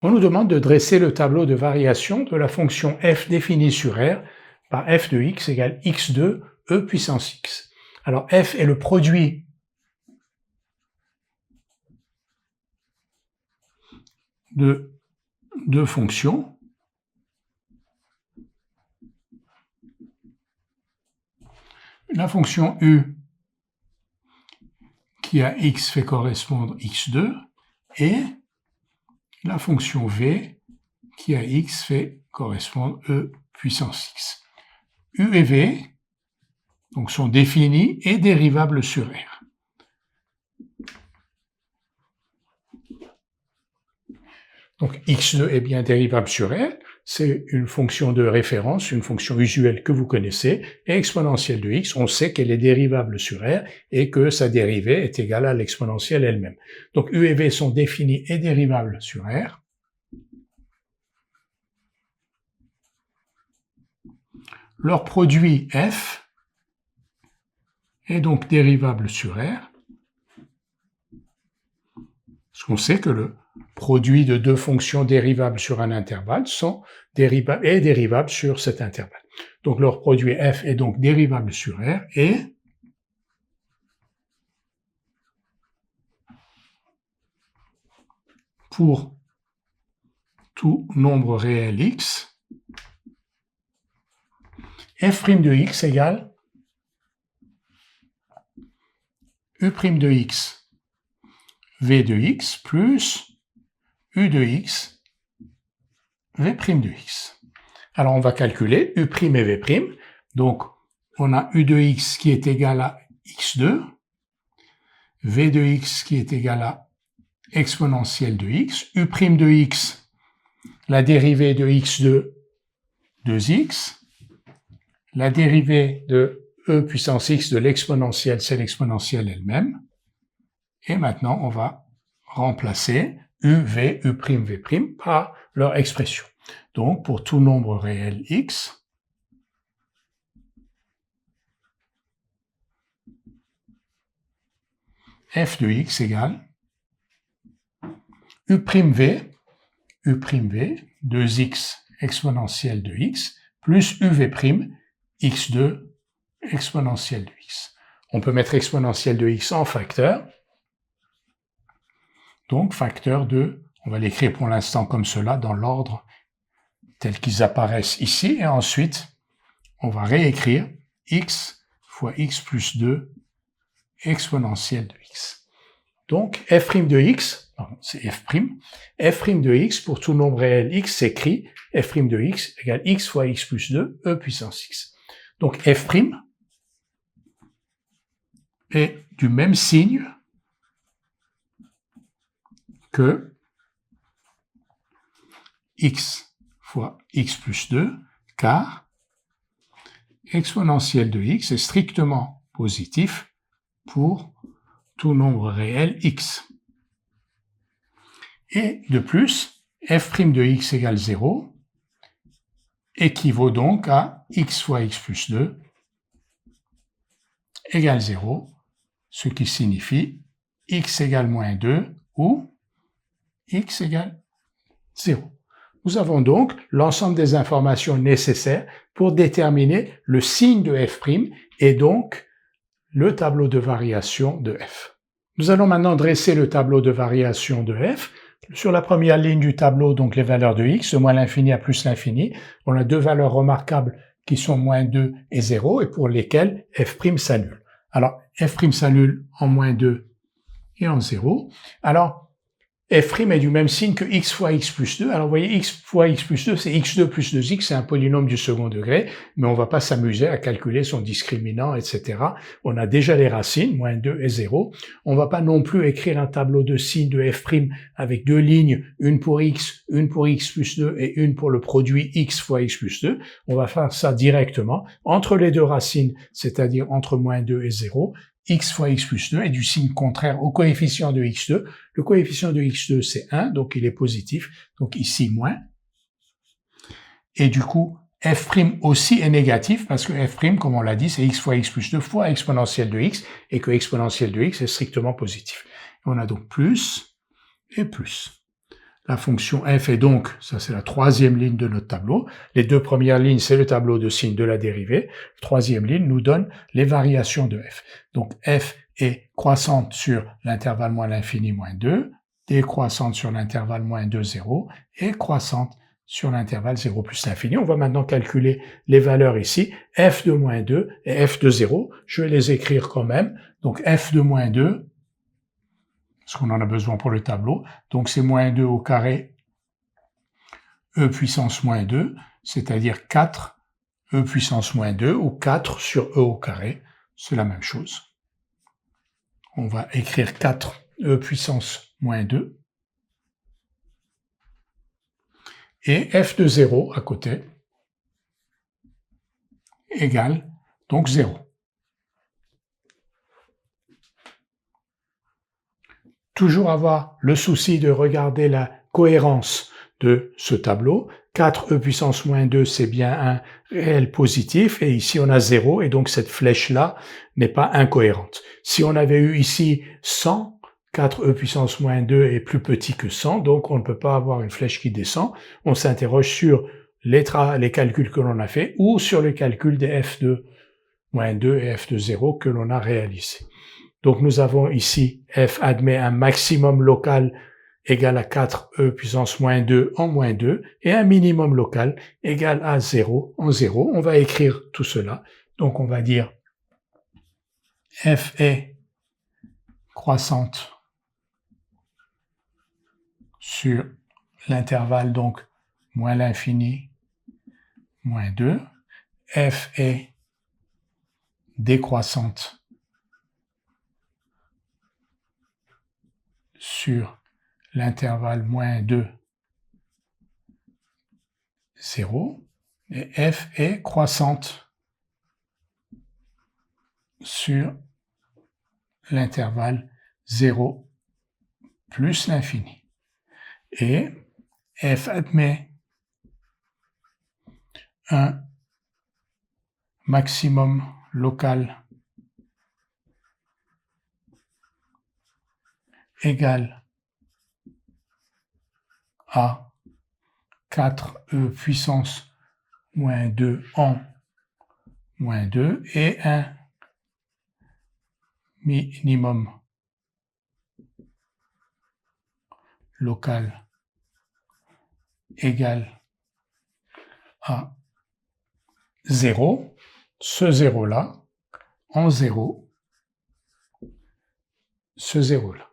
On nous demande de dresser le tableau de variation de la fonction f définie sur R par f de x égale x2 e puissance x. Alors f est le produit de deux fonctions. La fonction u qui à x fait correspondre x2 et la fonction v qui à x fait correspondre e puissance x. U et v donc, sont définis et dérivables sur R. Donc x2 est bien dérivable sur R, c'est une fonction de référence, une fonction usuelle que vous connaissez, et exponentielle de x, on sait qu'elle est dérivable sur R et que sa dérivée est égale à l'exponentielle elle-même. Donc u et v sont définis et dérivables sur R. Leur produit f est donc dérivable sur R, parce qu'on sait que le produit de deux fonctions dérivables sur un intervalle est dérivable sur cet intervalle. Donc leur produit f est donc dérivable sur R et pour tout nombre réel x, f' de x égale u' de x v de x plus u de x v' de x. Alors on va calculer u' et v'. Donc on a u de x qui est égal à x2, v de x qui est égal à exponentielle de x, u' de x, la dérivée de x2, 2x, la dérivée de e puissance x de l'exponentielle, c'est l'exponentielle elle-même. Et maintenant, on va remplacer u, v, u', v' par leur expression. Donc, pour tout nombre réel x, f de x égale u'v, 2x exponentielle de x, plus uv', x2 exponentielle de x. On peut mettre exponentielle de x en facteur. Donc, facteur de, on va l'écrire pour l'instant comme cela, dans l'ordre tel qu'ils apparaissent ici, et ensuite, on va réécrire x fois x plus 2 exponentielle de x. Donc, f' de x, c'est f', f' de x pour tout nombre réel x s'écrit f' de x égale x fois x plus 2 e puissance x. Donc, f' est du même signe que x fois x plus 2, car exponentielle de x est strictement positif pour tout nombre réel x. Et de plus, f' de x égale 0 équivaut donc à x fois x plus 2 égale 0, ce qui signifie x égale moins 2 ou x égale 0. Nous avons donc l'ensemble des informations nécessaires pour déterminer le signe de f' et donc le tableau de variation de f. Nous allons maintenant dresser le tableau de variation de f. Sur la première ligne du tableau, donc les valeurs de x, de moins l'infini à plus l'infini, on a deux valeurs remarquables qui sont moins 2 et 0 et pour lesquelles f' s'annule. Alors, f' s'annule en moins 2 et en 0. Alors, f' est du même signe que x fois x plus 2. Alors, vous voyez, x fois x plus 2, c'est x2 plus 2x, c'est un polynôme du second degré, mais on ne va pas s'amuser à calculer son discriminant, etc. On a déjà les racines, moins 2 et 0. On ne va pas non plus écrire un tableau de signes de f' avec deux lignes, une pour x plus 2 et une pour le produit x fois x plus 2. On va faire ça directement entre les deux racines, c'est-à-dire entre moins 2 et 0. X fois x plus 2 est du signe contraire au coefficient de x2. Le coefficient de x2, c'est 1, donc il est positif. Donc ici, moins. Et du coup, f' aussi est négatif parce que f', comme on l'a dit, c'est x fois x plus 2 fois exponentielle de x et que exponentielle de x est strictement positif. On a donc plus et plus. la fonction f est donc, ça c'est la troisième ligne de notre tableau. Les deux premières lignes, c'est le tableau de signe de la dérivée. La troisième ligne nous donne les variations de f. Donc f est croissante sur l'intervalle moins l'infini moins 2, décroissante sur l'intervalle moins 2, 0, et croissante sur l'intervalle 0 plus l'infini. On va maintenant calculer les valeurs ici, f de moins 2 et f de 0. Je vais les écrire quand même. Donc f de moins 2, parce qu'on en a besoin pour le tableau, donc c'est moins 2 au carré e puissance moins 2, c'est-à-dire 4 e puissance moins 2, ou 4 sur e au carré, c'est la même chose. On va écrire 4 e puissance moins 2, et f de 0 à côté égale donc 0. Toujours avoir le souci de regarder la cohérence de ce tableau. 4e puissance moins 2, c'est bien un réel positif, et ici on a 0, et donc cette flèche-là n'est pas incohérente. Si on avait eu ici 100, 4e puissance moins 2 est plus petit que 100, donc on ne peut pas avoir une flèche qui descend. On s'interroge sur les calculs que l'on a fait, ou sur le calcul des f de moins 2 et f de 0 que l'on a réalisé. Donc nous avons ici f admet un maximum local égal à 4e puissance moins 2 en moins 2 et un minimum local égal à 0 en 0. On va écrire tout cela. Donc on va dire f est croissante sur l'intervalle donc moins l'infini moins 2. F est décroissante sur l'intervalle moins 2, 0, et f est croissante sur l'intervalle 0 plus l'infini. Et f admet un maximum local égal à 4e puissance moins 2 en moins 2 et un minimum local égal à 0, ce 0-là, en 0, ce 0-là.